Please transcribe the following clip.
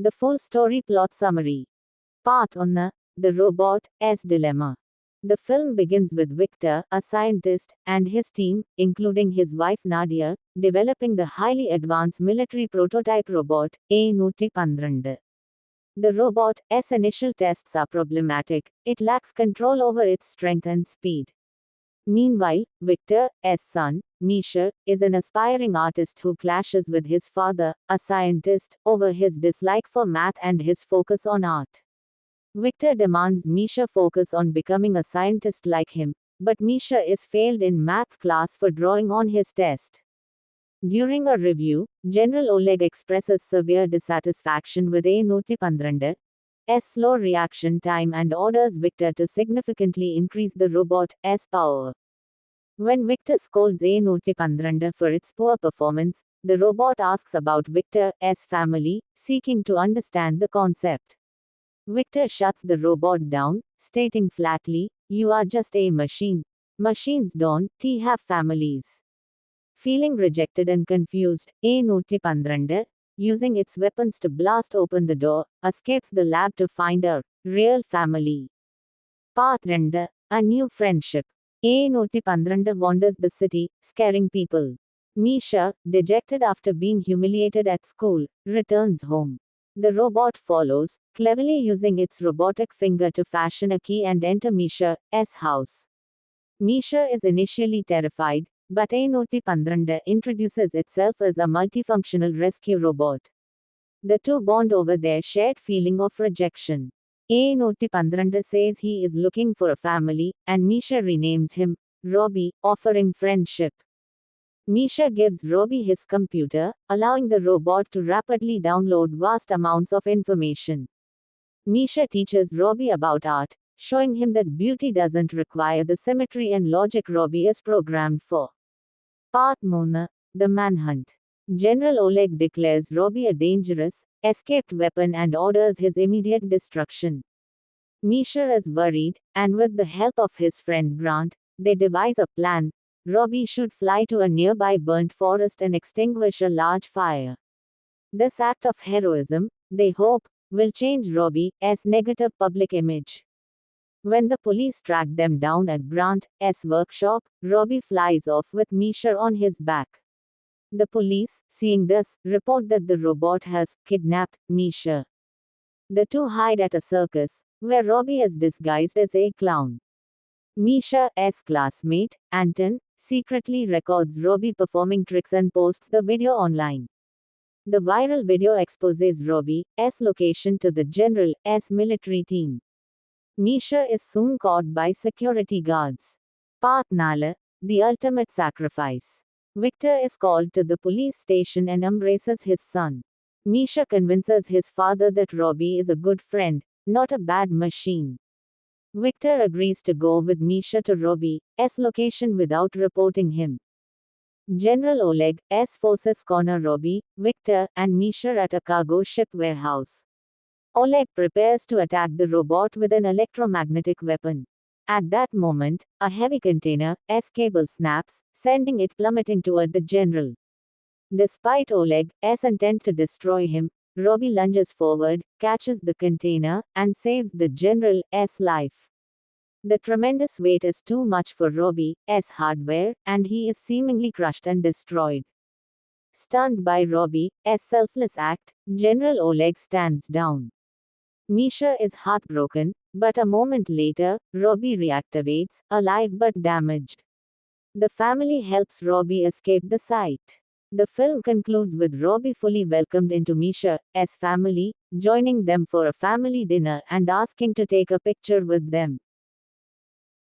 The full story plot summary. Part 1. The Robot's Dilemma. The film begins with Victor, a scientist, and his team, including his wife Nadia, developing the highly advanced military prototype robot, A112. The robot's initial tests are problematic, it lacks control over its strength and speed. Meanwhile, Victor's son, Misha, is an aspiring artist who clashes with his father, a scientist, over his dislike for math and his focus on art. Victor demands Misha focus on becoming a scientist like him, but Misha is failed in math class for drawing on his test. During a review, General Oleg expresses severe dissatisfaction with A112's slow reaction time and orders Victor to significantly increase the robot's power. When Victor scolds A112 for its poor performance, the robot asks about Victor's family, seeking to understand the concept. Victor shuts the robot down, stating flatly, "You are just a machine. Machines don't have families." Feeling rejected and confused, A112, using its weapons to blast open the door, escapes the lab to find a real family. Part 2. A new friendship. A112 wanders the city, scaring people. Misha, dejected after being humiliated at school, returns home. The robot follows, cleverly using its robotic finger to fashion a key and enter Misha's house. Misha is initially terrified, but A112 introduces itself as a multifunctional rescue robot. The two bond over their shared feeling of rejection. A112 says he is looking for a family, and Misha renames him Robbie, offering friendship. Misha gives Robbie his computer, allowing the robot to rapidly download vast amounts of information. Misha teaches Robbie about art, showing him that beauty doesn't require the symmetry and logic Robbie is programmed for. Part 3. The Manhunt. General Oleg declares Robbie a dangerous, escaped weapon and orders his immediate destruction. Misha is worried, and with the help of his friend Grant, they devise a plan. Robbie should fly to a nearby burnt forest and extinguish a large fire. This act of heroism, they hope, will change Robbie's negative public image. When the police track them down at Grant's workshop, Robbie flies off with Misha on his back. The police, seeing this, report that the robot has kidnapped Misha. The two hide at a circus, where Robbie is disguised as a clown. Misha's classmate, Anton, secretly records Robbie performing tricks and posts the video online. The viral video exposes Robbie's location to the General's military team. Misha is soon caught by security guards. Part 4. The Ultimate Sacrifice. Victor is called to the police station and embraces his son. Misha convinces his father that Robbie is a good friend, not a bad machine. Victor agrees to go with Misha to Robbie's location without reporting him. General Oleg's forces corner Robbie, Victor, and Misha at a cargo ship warehouse. Oleg prepares to attack the robot with an electromagnetic weapon. At that moment, a heavy container's cable snaps, sending it plummeting toward the general. Despite Oleg's intent to destroy him, Robbie lunges forward, catches the container, and saves the general's life. The tremendous weight is too much for Robbie's hardware, and he is seemingly crushed and destroyed. Stunned by Robbie's selfless act, General Oleg stands down. Misha is heartbroken, but a moment later, Robbie reactivates, alive but damaged. The family helps Robbie escape the site. The film concludes with Robbie fully welcomed into Misha's family, joining them for a family dinner and asking to take a picture with them.